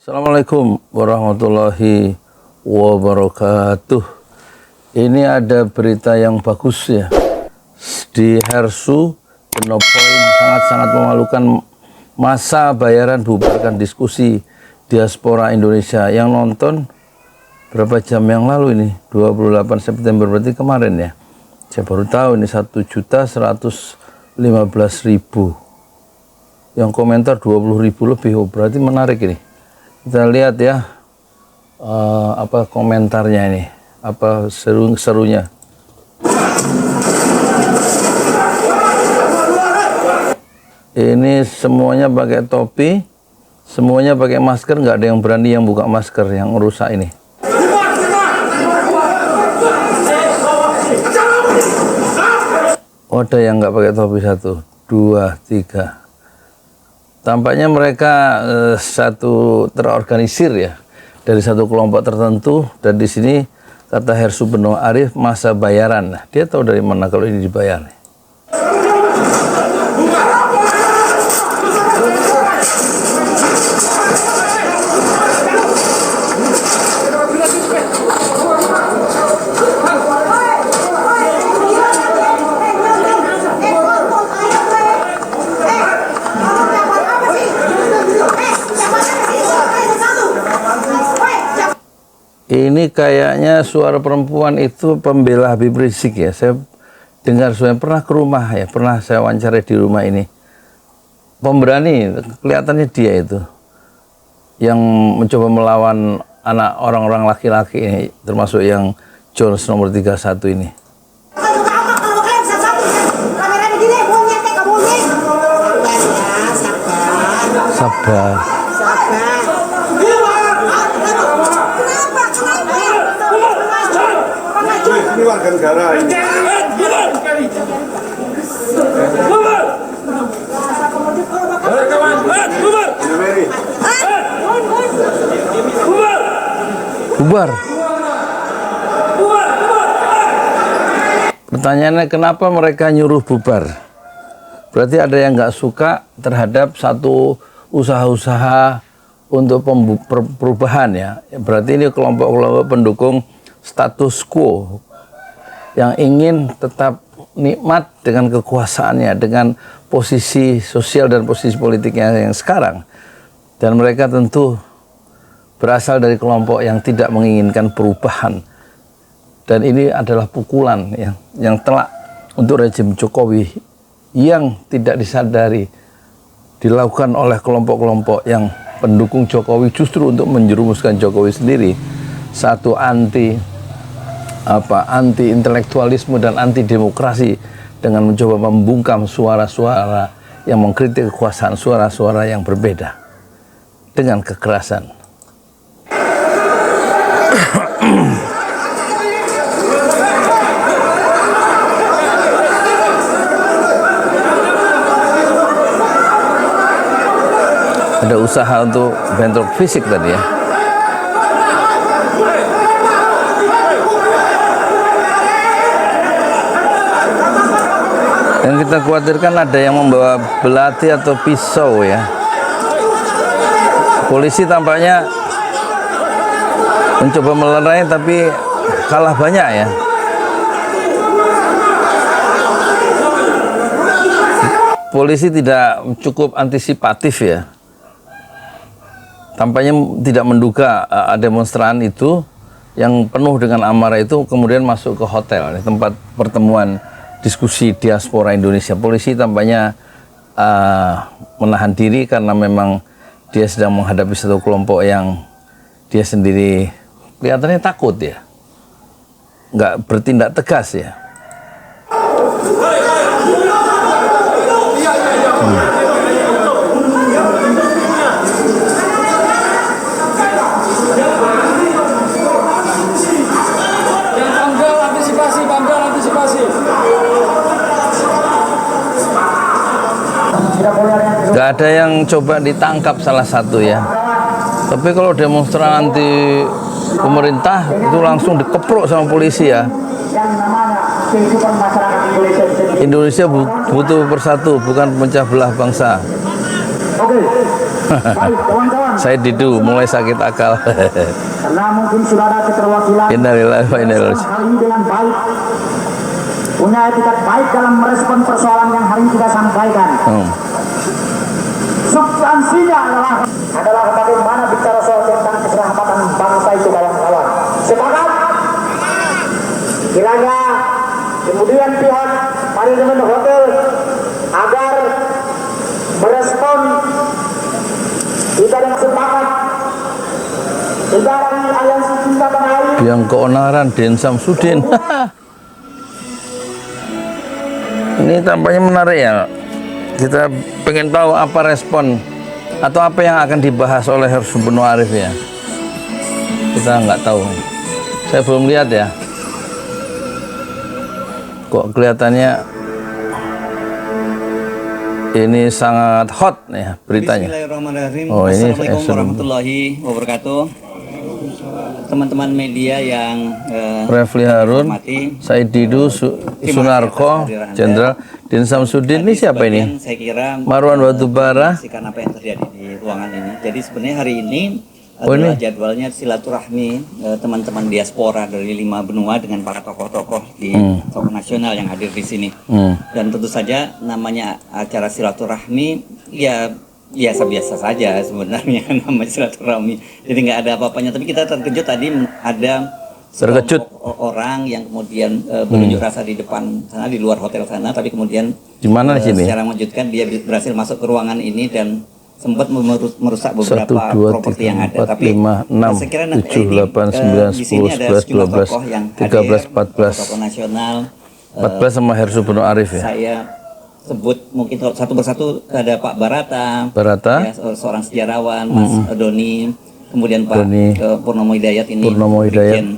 Assalamualaikum warahmatullahi wabarakatuh. Ini ada berita yang bagus ya. Di Hersu, Penopoint sangat-sangat memalukan, masa bayaran bubarkan diskusi diaspora Indonesia. Yang nonton berapa jam yang lalu ini? 28 September, berarti kemarin ya. Saya baru tahu ini 1.115.000. Yang komentar 20.000 lebih. Oh, berarti menarik ini. Kita lihat ya apa komentarnya ini, apa serunya. Ini semuanya pakai topi, semuanya pakai masker, nggak ada yang berani yang buka masker, yang rusak ini. Oh, ada yang nggak pakai topi, 1, 2, 3. Tampaknya mereka satu terorganisir ya, dari satu kelompok tertentu, dan di sini kata Hersu Beno Arif masa bayaran. Nah, dia tahu dari mana kalau ini dibayar. Ini kayaknya suara perempuan itu pembela Habib Rizik ya. Saya dengar, saya pernah ke rumah ya, pernah saya wawancara di rumah ini. Pemberani, kelihatannya dia itu yang mencoba melawan anak orang-orang laki-laki ini, termasuk yang Jones nomor 31 ini. Sabar. Ini warga negara ini. Bubar. Pertanyaannya, kenapa mereka nyuruh bubar? Berarti ada yang nggak suka terhadap satu usaha-usaha untuk perubahan ya. Berarti ini kelompok-kelompok pendukung status quo yang ingin tetap nikmat dengan kekuasaannya, dengan posisi sosial dan posisi politiknya yang sekarang. Dan mereka tentu berasal dari kelompok yang tidak menginginkan perubahan. Dan ini adalah pukulan yang telak untuk rejim Jokowi yang tidak disadari dilakukan oleh kelompok-kelompok yang pendukung Jokowi justru untuk menjerumuskan Jokowi sendiri. Satu anti intelektualisme dan anti demokrasi dengan mencoba membungkam suara-suara yang mengkritik kekuasaan, suara-suara yang berbeda dengan kekerasan. Ada usaha untuk bentrok fisik tadi ya. Yang kita khawatirkan ada yang membawa belati atau pisau ya. Polisi tampaknya mencoba melerai tapi kalah banyak ya. Polisi tidak cukup antisipatif ya. Tampaknya tidak menduga demonstran itu yang penuh dengan amarah itu kemudian masuk ke hotel, tempat pertemuan diskusi diaspora Indonesia. Polisi tampaknya menahan diri karena memang dia sedang menghadapi satu kelompok yang dia sendiri kelihatannya takut ya, nggak bertindak tegas ya. Nggak ada yang coba ditangkap salah satu ya. Tapi kalau demonstran anti pemerintah itu langsung dikeprok sama polisi ya. Indonesia butuh bersatu, bukan pecah belah bangsa. Baik, kawan-kawan. Saya Didu mulai sakit akal. Karena mungkin sudah ada keterwakilan. Innalillahi wa inna ilaihi raji'un. Hari ini dengan baik, punya etikat baik dalam merespon persoalan yang hari ini kita sampaikan. Substansinya adalah bagaimana bicara soal tentang keserahmatan bangsa itu, kawan-kawan. Sepakat? Kiranya kemudian pihak manajemen hotel agar merespon kita dengan sepakat. Kita dari Aliansi Cinta Tanah Air. Yang keonaran Den Samsudin. Ini tampaknya menarik ya. Kita pengen tahu apa respon atau apa yang akan dibahas oleh Subnu Arif ya. Kita nggak tahu. Saya belum lihat ya. Kok kelihatannya ini sangat hot ya beritanya. Bismillahirrahmanirrahim. Oh, ini Assalamualaikum warahmatullahi wabarakatuh. Teman-teman media yang Refli Harun, hormati, Said Didu, Sunarko, Jenderal Din Samsudin. Ini siapa ini? Saya kira Marwan Batubara. menyaksikan apa yang terjadi di ruangan ini. Jadi sebenarnya hari ini Oh, adalah ini? jadwalnya silaturahmi teman-teman diaspora dari 5 benua dengan para tokoh-tokoh di tokoh nasional yang hadir di sini. Dan tentu saja namanya acara silaturahmi ya biasa-biasa saja sebenarnya nama silaturahmi. Jadi nggak ada apa-apanya. Tapi kita terkejut tadi ada Terkejut. orang yang kemudian berunjuk rasa di depan sana, di luar hotel sana. Tapi kemudian Di mana di sini? secara mengejutkan dia berhasil masuk ke ruangan ini dan sempat merusak beberapa 1, 2, properti yang 3, ada. 4, Tapi 5, 6, saya kira 7, 8, 9, di sini 10, ada 11, sejumlah 12, tokoh yang 13, hadir, 14. tokoh nasional. 14 sama Subnu Arif ya. Saya sebut mungkin satu persatu, ada Pak Barata, Barata. ya, seorang sejarawan, Mas Doni, kemudian Pak Doni. Purnomo Hidayat ini, Purnomo Hidayat. Brigjen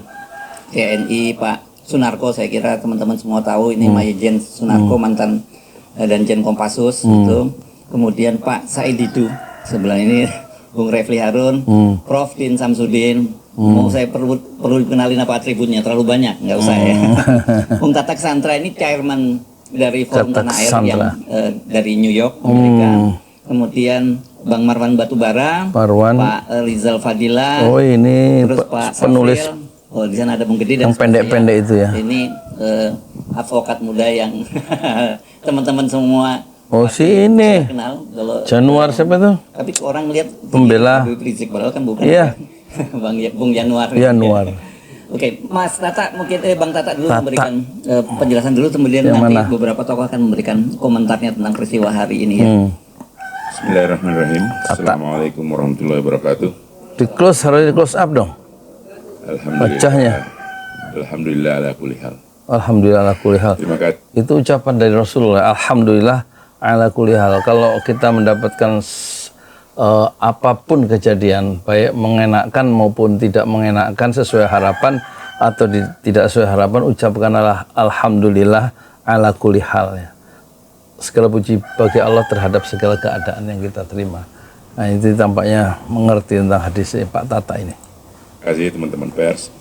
TNI, Pak Sunarko, saya kira teman-teman semua tahu ini Majen Sunarko, mantan Danjen Kopassus itu. Kemudian Pak Said Didu, sebelah ini Bung Refli Harun, Prof Din Samsudin. Mau saya perlu dikenalin apa atributnya, terlalu banyak, nggak usah ya. Bung Tatak Santra ini chairman dari Forum Tatak Tanah Air Santra. yang dari New York, Amerika. Kemudian Bang Marwan Batubara, Marwan. Pak Rizal Fadila, Oh ini terus Pak penulis Safril. Oh, di sana ada Bung Gede dan yang pendek-pendek itu ya. ini advokat muda yang teman-teman semua Oh si ini kenal. Kalau Januar siapa tuh? tapi orang lihat Pembela. Habib Rizik, padahal kan bukan. Iya. Bung Januar. Januar. Oke, Mas Tata mungkin Bang Tata dulu Tata. memberikan penjelasan dulu, kemudian Yang nanti mana? beberapa tokoh akan memberikan komentarnya tentang peristiwa hari ini ya. Bismillahirrahmanirrahim. Assalamualaikum warahmatullahi wabarakatuh. Di close, harus di close up dong. Alhamdulillah. Wajahnya. Alhamdulillah ala kulli hal. Alhamdulillah ala kulli hal. Terima kasih. Itu ucapan dari Rasulullah. Alhamdulillah ala kulli hal. Kalau kita mendapatkan apapun kejadian, baik mengenakan maupun tidak mengenakan sesuai harapan atau tidak sesuai harapan, ucapkanlah alhamdulillah ala kulli hal ya. Segala puji bagi Allah terhadap segala keadaan yang kita terima. Nah itu tampaknya mengerti tentang hadis Pak Tata ini. Terima kasih teman-teman pers,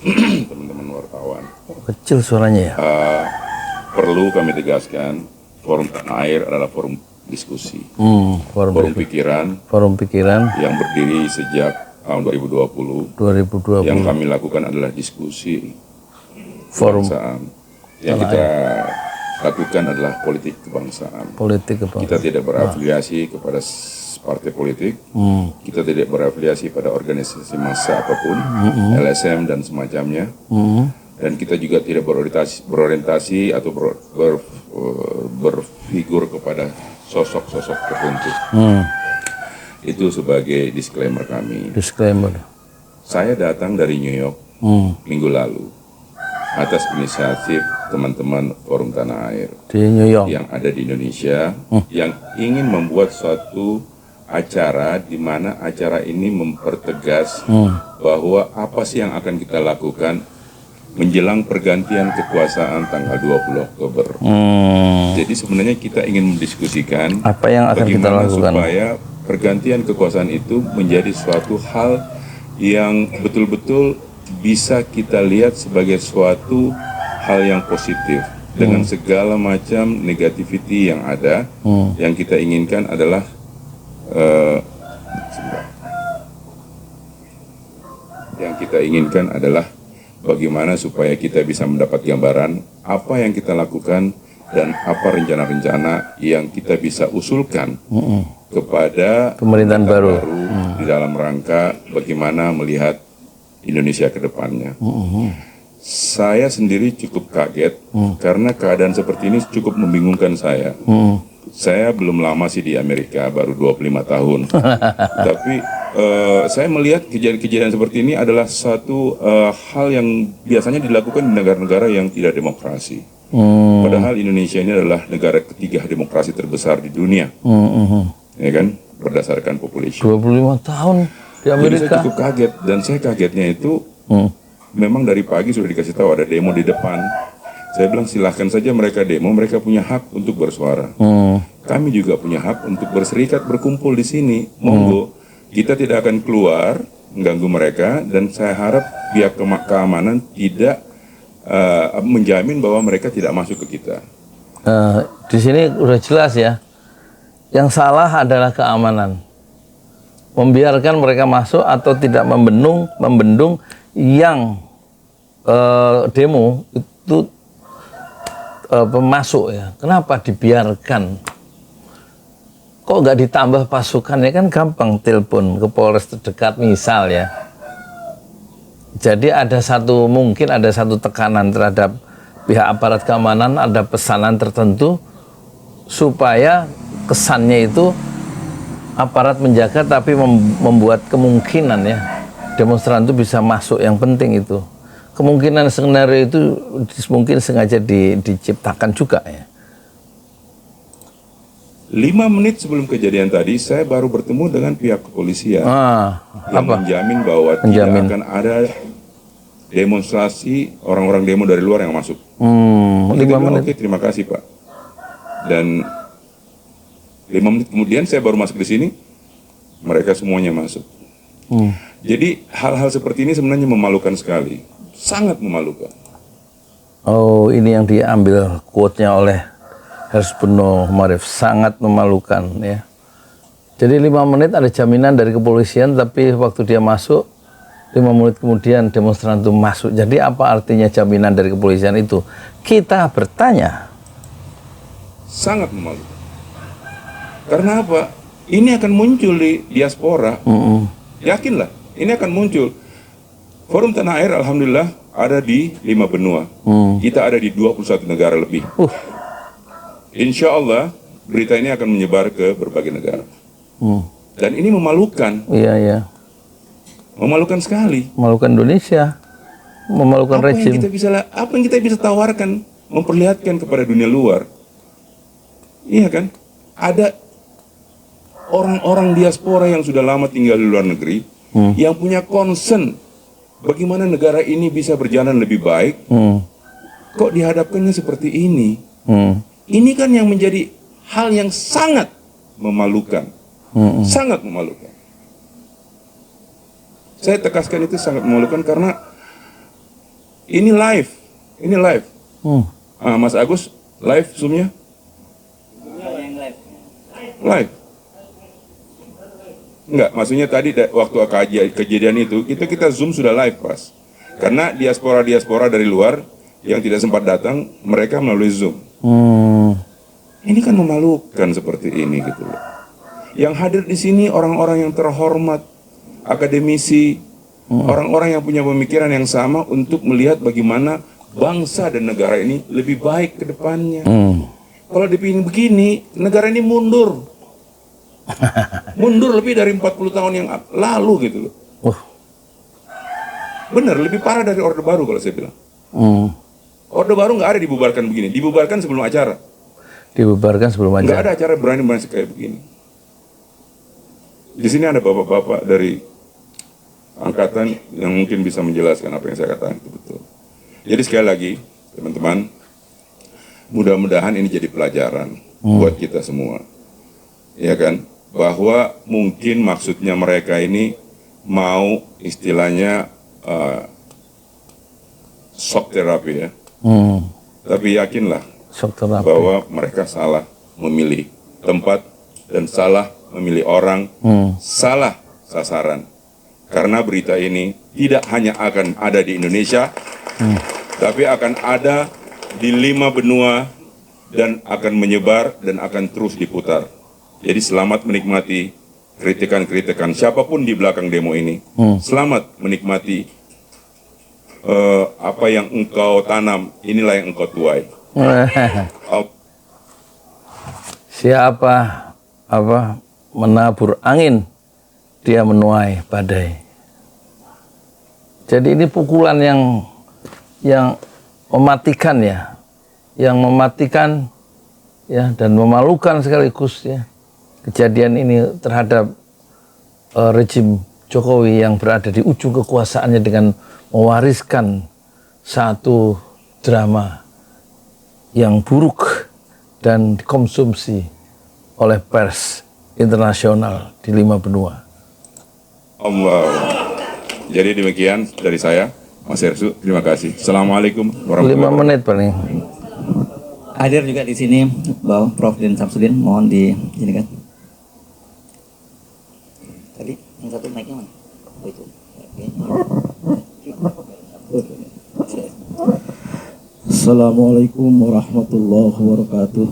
teman-teman wartawan. Kecil suaranya ya. Perlu kami tegaskan, Forum Tanah Air adalah forum diskusi, Forum forum pikiran pikiran yang berdiri sejak tahun 2020. 2020. Yang kami lakukan adalah diskusi Forum kebangsaan. Yang kita lakukan adalah politik kebangsaan. politik Kita tidak berafiliasi kepada partai politik, kita tidak berafiliasi pada organisasi massa apapun, LSM dan semacamnya, dan kita juga tidak berorientasi atau berfigur kepada sosok-sosok tertentu. Itu sebagai disclaimer kami. disclaimer. Saya datang dari New York minggu lalu atas inisiatif teman-teman Forum Tanah Air Di New York. yang ada di Indonesia yang ingin membuat suatu acara di mana acara ini mempertegas bahwa apa sih yang akan kita lakukan menjelang pergantian kekuasaan tanggal 20 Oktober. Jadi sebenarnya kita ingin mendiskusikan Apa yang akan kita bagaimana lakukan? supaya pergantian kekuasaan itu menjadi suatu hal yang betul-betul bisa kita lihat sebagai suatu hal yang positif dengan segala macam negativity yang ada. Yang kita inginkan adalah yang kita inginkan adalah bagaimana supaya kita bisa mendapat gambaran apa yang kita lakukan dan apa rencana-rencana yang kita bisa usulkan kepada Pemerintahan baru. di dalam rangka bagaimana melihat Indonesia ke depannya. Saya sendiri cukup kaget karena keadaan seperti ini cukup membingungkan saya. Saya belum lama sih di Amerika, baru 25 tahun. Tapi saya melihat kejadian-kejadian seperti ini adalah satu hal yang biasanya dilakukan di negara-negara yang tidak demokrasi. Padahal Indonesia ini adalah negara ketiga demokrasi terbesar di dunia. Ya kan? Berdasarkan population. 25 tahun di Jadi saya Amerika. cukup kaget, dan saya kagetnya itu memang dari pagi sudah dikasih tahu ada demo di depan. Saya bilang silahkan saja mereka demo, mereka punya hak untuk bersuara. Kami juga punya hak untuk berserikat, berkumpul di sini. Monggo, kita tidak akan keluar mengganggu mereka, dan saya harap pihak keamanan tidak menjamin bahwa mereka tidak masuk ke kita. Di sini udah jelas ya, yang salah adalah keamanan. Membiarkan mereka masuk atau tidak membendung yang demo itu pemasuk ya. Kenapa dibiarkan? Kok nggak ditambah pasukannya? Kan gampang, telepon ke Polres terdekat misal ya. Jadi mungkin ada satu tekanan terhadap pihak aparat keamanan, ada pesanan tertentu supaya kesannya itu aparat menjaga, tapi membuat kemungkinan ya demonstran itu bisa masuk. Yang penting itu kemungkinan skenario itu mungkin sengaja diciptakan juga ya. 5 menit sebelum kejadian tadi, saya baru bertemu dengan pihak kepolisian yang menjamin bahwa tidak akan ada demonstrasi orang-orang demo dari luar yang masuk. 5 menit. Oke, terima kasih Pak. Dan 5 menit kemudian saya baru masuk di sini, mereka semuanya masuk. Jadi hal-hal seperti ini sebenarnya memalukan sekali, sangat memalukan. Oh, ini yang diambil quote-nya oleh Hersbeno Marif, sangat memalukan ya. Jadi 5 menit ada jaminan dari kepolisian, tapi waktu dia masuk 5 menit kemudian demonstran itu masuk. Jadi apa artinya jaminan dari kepolisian itu? Kita bertanya. Sangat memalukan. Karena apa? Ini akan muncul di diaspora. Yakinlah, ini akan muncul. Forum Tanah Air alhamdulillah ada di 5 benua. Kita ada di 21 negara lebih. Insya Allah berita ini akan menyebar ke berbagai negara. Dan ini memalukan. Iya, iya. Memalukan sekali. Memalukan Indonesia. Memalukan rejim. Apa yang kita bisa tawarkan, memperlihatkan kepada dunia luar. Iya kan? Ada orang-orang diaspora yang sudah lama tinggal di luar negeri, yang punya concern bagaimana negara ini bisa berjalan lebih baik. Kok dihadapkannya seperti ini? Ini kan yang menjadi hal yang sangat memalukan. Sangat memalukan. Saya tegaskan itu sangat memalukan karena ini live. Ini live. Mas Agus, live Zoom-nya? Live. Enggak, maksudnya tadi waktu kejadian itu, kita Zoom sudah live, Pas. Karena diaspora dari luar yang tidak sempat datang, mereka melalui Zoom. Ini kan memalukan seperti ini gitu loh. Yang hadir di sini orang-orang yang terhormat, akademisi, orang-orang yang punya pemikiran yang sama untuk melihat bagaimana bangsa dan negara ini lebih baik ke depannya. Kalau dipingin begini, negara ini mundur. Mundur lebih dari 40 tahun yang lalu gitu loh. Bener, lebih parah dari Orde Baru kalau saya bilang. Orde Baru nggak ada dibubarkan begini, dibubarkan sebelum acara. Dibubarkan sebelum acara. Nggak ada acara berani kayak begini. Di sini ada bapak-bapak dari angkatan yang mungkin bisa menjelaskan apa yang saya katakan itu betul. Jadi sekali lagi, teman-teman, mudah-mudahan ini jadi pelajaran buat kita semua. Ya kan? Bahwa mungkin maksudnya mereka ini mau istilahnya shock therapy ya. Tapi yakinlah bahwa mereka salah memilih tempat dan salah memilih orang, salah sasaran. Karena berita ini tidak hanya akan ada di Indonesia, tapi akan ada di 5 benua dan akan menyebar dan akan terus diputar. Jadi selamat menikmati kritikan-kritikan siapapun di belakang demo ini. Selamat menikmati apa yang engkau tanam, inilah yang engkau tuai. Siapa menabur angin, dia menuai badai. Jadi ini pukulan yang mematikan ya, yang mematikan ya dan memalukan sekaligus ya. Kejadian ini terhadap rejim Jokowi yang berada di ujung kekuasaannya dengan mewariskan satu drama yang buruk dan dikonsumsi oleh pers internasional di 5 benua. Allah. Jadi demikian dari saya, Mas Hersu. Terima kasih. Assalamualaikum warahmatullahi 5 menit paling. Hadir juga di sini Bang Prof. Din Samsudin, mohon di sini kan. Tadi yang satu mic-nya mana? Oh itu. Assalamualaikum warahmatullahi wabarakatuh.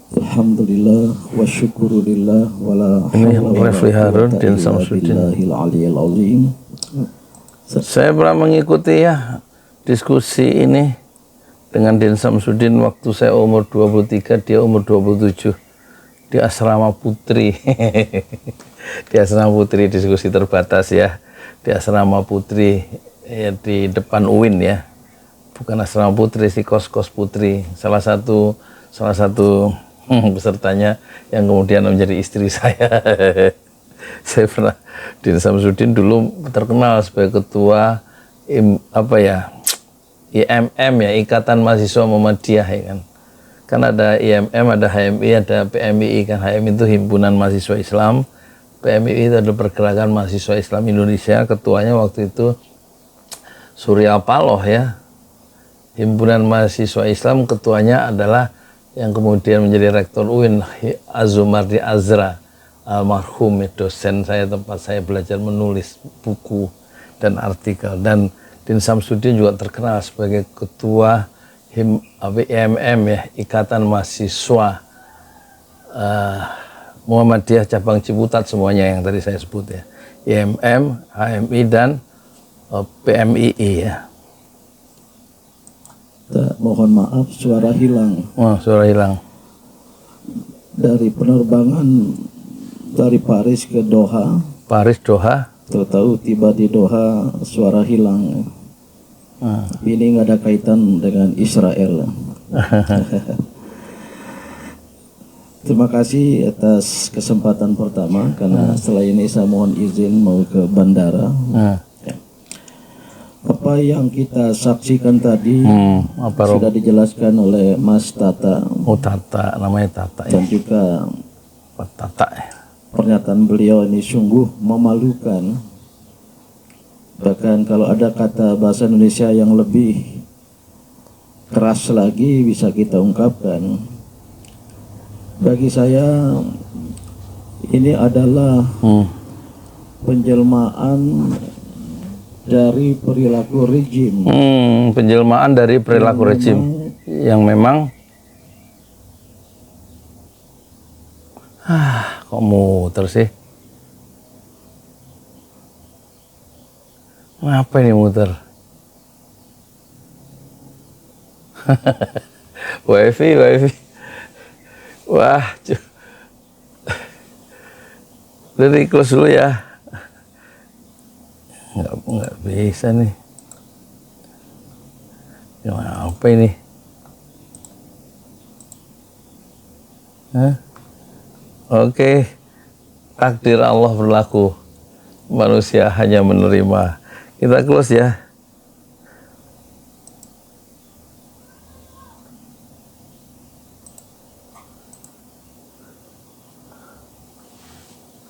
Alhamdulillah wa syukurillah wala Refli Harun Din Samsudin. Saya pernah mengikuti ya diskusi ini dengan Din Samsudin waktu saya umur 23, dia umur 27 di Asrama Putri. Di Asrama Putri, diskusi terbatas ya, di Asrama Putri ya, di depan UIN ya, bukan Asrama Putri, si kos-kos Putri, salah satu pesertanya yang kemudian menjadi istri saya. Saya pernah, Din Samsudin dulu terkenal sebagai ketua IMM ya, Ikatan Mahasiswa Muhammadiyah ya kan. Kan ada IMM, ada HMI, ada PMII kan. HMI itu Himpunan Mahasiswa Islam, PMII itu adalah Pergerakan Mahasiswa Islam Indonesia. Ketuanya waktu itu Surya Paloh ya. Himpunan Mahasiswa Islam ketuanya adalah yang kemudian menjadi rektor UIN, Azumardi Azra, almarhum dosen saya, tempat saya belajar menulis buku dan artikel. Dan Din Samsudin juga terkenal sebagai ketua IMM ya, Ikatan Mahasiswa Muhammadiyah cabang Ciputat, semuanya yang tadi saya sebut ya, IMM, HMI dan PMII ya. Mohon maaf, suara hilang. Oh, suara hilang. Dari penerbangan dari Paris ke Doha, Paris, Doha. tahu tiba di Doha suara hilang. Ini nggak ada kaitan dengan Israel. Terima kasih atas kesempatan pertama, karena setelah ini saya mohon izin mau ke bandara. Apa yang kita saksikan tadi sudah dijelaskan oleh Mas Tata. Oh, Tata, namanya Tata ya. Dan juga Tata ya. pernyataan beliau ini sungguh memalukan. Bahkan kalau ada kata bahasa Indonesia yang lebih keras lagi bisa kita ungkapkan. Bagi saya ini adalah penjelmaan dari perilaku rejim. Penjelmaan dari perilaku rejim yang memang kok muter sih? Apa ini muter? Wifi. Wah, dari close dulu ya. Nggak bisa nih. Apa ini? Oke. Takdir Allah berlaku. Manusia hanya menerima. Kita close ya.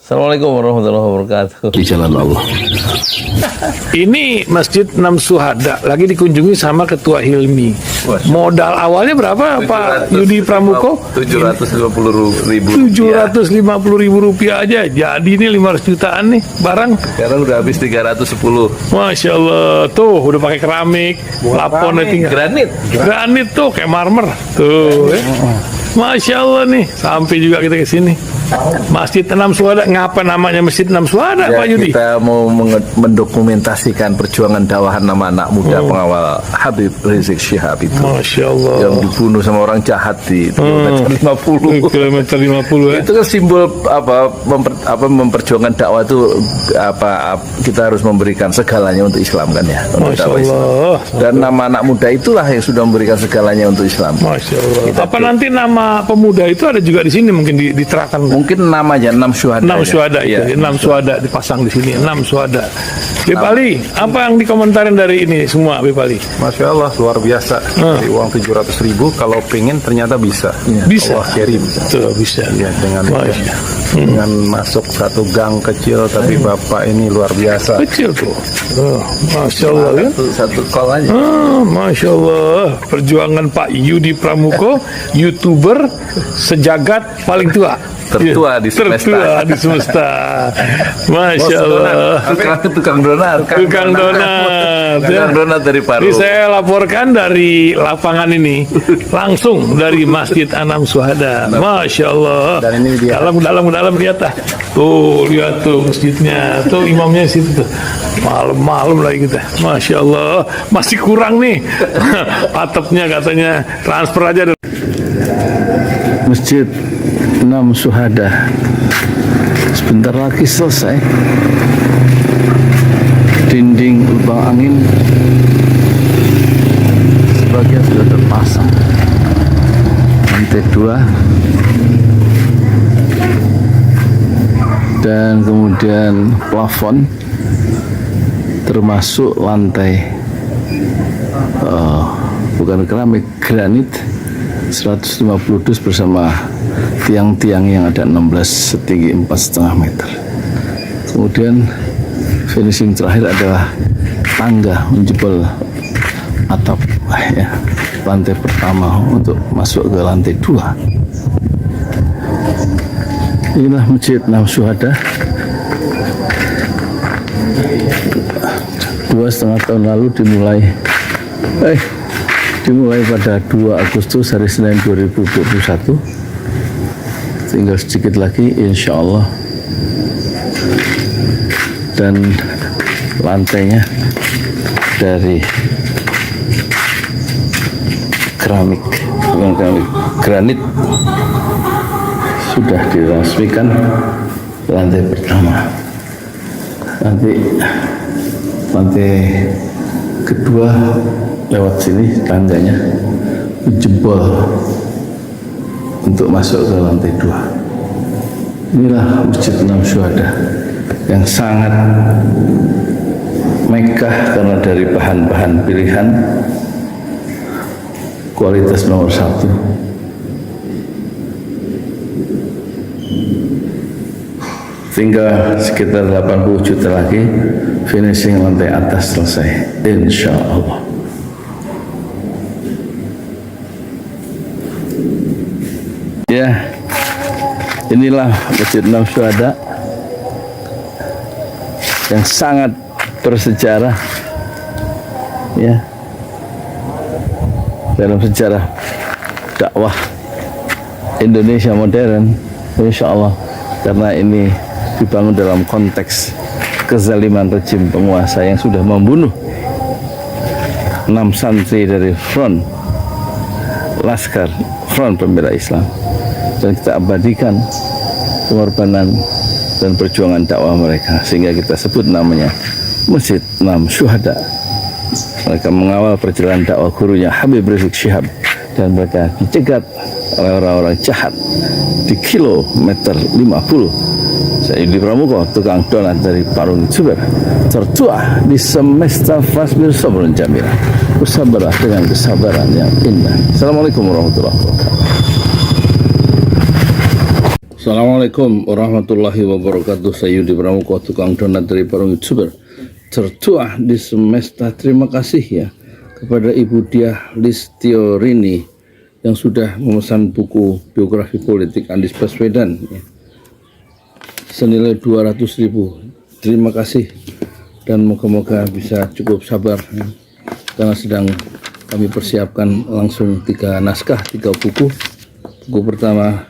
Assalamualaikum warahmatullahi wabarakatuh. Di jalan Allah. Ini Masjid Enam Syuhada lagi dikunjungi sama Ketua Hilmi. Modal awalnya berapa Pak Yudi Pramuko? 750.000. 750.000 rupiah aja. Jadi ini 500 jutaan nih barang. Sekarang udah habis 310. Masya Allah, tuh udah pakai keramik, plafonnya tinggal granit tuh kayak marmer tuh. Masya Allah nih, sampai juga kita ke sini. Masjid Enam Syuhada, ngapa namanya Masjid Enam Syuhada, Ya, Pak Yudi? kita mau mendokumentasikan perjuangan dakwah nama anak muda pengawal Habib Rizik Syihab itu Masya Allah. yang dibunuh sama orang jahat di kilometer 50. Kilometer 50 ya. Itu kan simbol memperjuangkan dakwah itu kita harus memberikan segalanya untuk Islam kan ya, untuk Masya dakwah Islam. Allah. Dan nama anak muda itulah yang sudah memberikan segalanya untuk Islam. Masya Allah. Apa nanti nama pemuda itu ada juga di sini mungkin diterangkan? Mungkin namanya 6 syuhada. 6 syuhada itu, Iya. 6 syuhada dipasang di sini, 6 syuhada. Bipali, apa yang dikomentarin dari ini semua, Bipali? Masya Allah, luar biasa. Dari uang 700.000, kalau pengen ternyata bisa. Bisa. Allah kirim. Tuh, bisa. Ya, dengan masuk satu gang kecil, tapi Bapak ini luar biasa. Kecil tuh. Oh, Masya Allah ya. Satu call aja. Masya Allah, perjuangan Pak Yudi Pramuko, YouTuber sejagat paling tua. Tertua di semesta. Tertua di semesta. Masya Allah. Tukang donat. Tukang donat. Tukang donat dari Paru. Ini saya laporkan dari lapangan ini, langsung dari Masjid Enam Syuhada. Masya Allah. Dan ini dia. Dalam lihat ah. Tuh, lihat tuh masjidnya. Tuh imamnya di situ tuh. Malam-malam lagi kita. Masya Allah. Masih kurang nih. Atapnya katanya transfer aja. Masjid Enam Syuhada sebentar lagi selesai. Dinding lubang angin sebagian sudah terpasang, lantai 2 dan kemudian plafon termasuk lantai bukan keramik, granit 150 dus bersama tiang-tiang yang ada 16 setinggi 4,5 meter. Kemudian finishing terakhir adalah tangga menjebol atap ya, lantai pertama untuk masuk ke lantai 2. Inilah Masjid Enam Syuhada. 2,5 tahun lalu dimulai pada 2 Agustus hari Senin 2021. Tinggal sedikit lagi insya Allah, dan lantainya dari keramik, bukan keramik, granit sudah diresmikan lantai pertama. Nanti lantai kedua lewat sini tangganya jebol untuk masuk ke lantai 2. Inilah Masjid Enam Syuhada yang sangat megah karena dari bahan-bahan pilihan, kualitas nomor 1. Tinggal sekitar 80 juta lagi finishing lantai atas selesai, insya Allah. Ya, inilah Masjid Enam Syuhada yang sangat bersejarah ya dalam sejarah dakwah Indonesia modern, insya Allah, karena ini dibangun dalam konteks kezaliman rejim penguasa yang sudah membunuh 6 santri dari front Laskar Front Pembela Islam, dan kita abadikan pengorbanan dan perjuangan dakwah mereka sehingga kita sebut namanya Masjid Enam Syuhada. Mereka mengawal perjalanan dakwah gurunya Habib Rizik Syihab, dan mereka dicegat oleh orang-orang jahat di kilometer 50. Saya Yudi Pramuko, tukang donat dari Parung Juber, tertua di semesta fasbir sabrun jamila. Bersabarlah dengan kesabaran yang indah. Assalamualaikum warahmatullahi wabarakatuh. Assalamualaikum warahmatullahi wabarakatuh. Saya Yudi Pramuko, tukang donat dari Parung YouTuber tertua di semesta. Terima kasih ya kepada Ibu Diah Listiorini yang sudah memesan buku biografi politik Anies Baswedan ya, senilai 200.000. Terima kasih dan moga-moga bisa cukup sabar ya, karena sedang kami persiapkan langsung 3 naskah, 3 buku. Buku pertama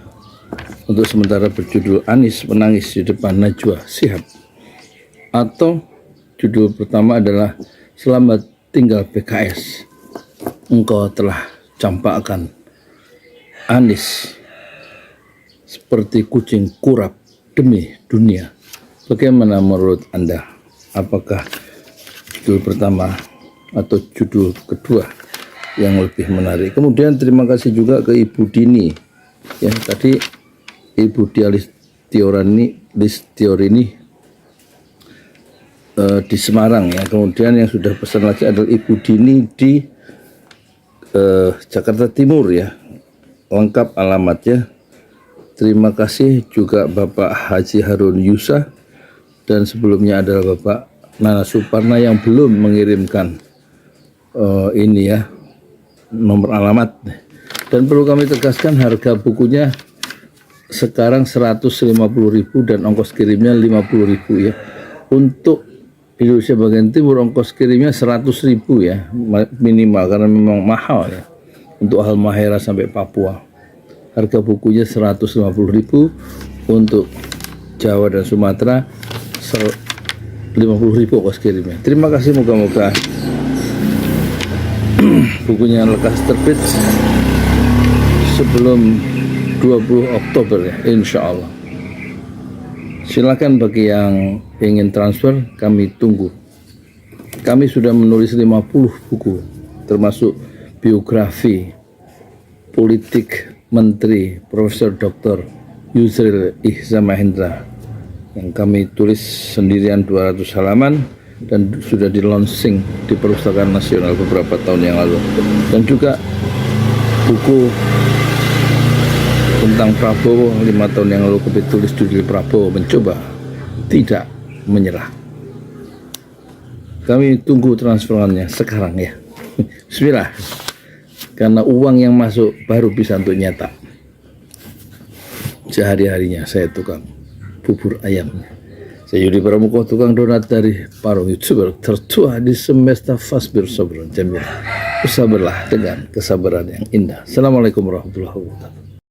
untuk sementara berjudul Anies Menangis di Depan Najwa Shihab, atau judul pertama adalah Selamat Tinggal PKS, Engkau Telah Campakkan Anies Seperti Kucing Kurap Demi Dunia. Bagaimana menurut Anda? Apakah judul pertama atau judul kedua yang lebih menarik? Kemudian terima kasih juga ke Ibu Dini ya, tadi Ibu Diah Listiorini di Semarang ya. Kemudian yang sudah pesan lagi adalah Ibu Dini di Jakarta Timur ya. Lengkap alamatnya. Terima kasih juga Bapak Haji Harun Yusa, dan sebelumnya adalah Bapak Nana Suparna yang belum mengirimkan ini ya, nomor alamat. Dan perlu kami tegaskan harga bukunya sekarang 150.000 dan ongkos kirimnya 50.000 ya. Untuk Indonesia bagian timur ongkos kirimnya 100.000 ya minimal, karena memang mahal ya untuk Halmahera sampai Papua. Harga bukunya 150.000, untuk Jawa dan Sumatera 50.000 ongkos kirimnya. Terima kasih, moga-moga bukunya lekas terbit sebelum 20 Oktober ya, insya Allah. Silakan bagi yang ingin transfer, kami tunggu. Kami sudah menulis 50 buku, termasuk biografi politik Menteri Profesor Dr. Yusril Iza Mahendra yang kami tulis sendirian 200 halaman dan sudah di launching di Perpustakaan Nasional beberapa tahun yang lalu. Dan juga buku tentang Prabowo 5 tahun yang lalu kami tulis judul Prabowo Mencoba Tidak Menyerah. Kami tunggu transferannya sekarang ya. Bismillah. Karena uang yang masuk baru bisa untuk nyetak. Sehari-harinya saya tukang bubur ayam. Saya Yudi Pramuko, tukang donat dari Parung YouTuber tertua di semesta. Fasbir sabran jamil. Bersabarlah dengan kesabaran yang indah. Assalamualaikum warahmatullahi wabarakatuh.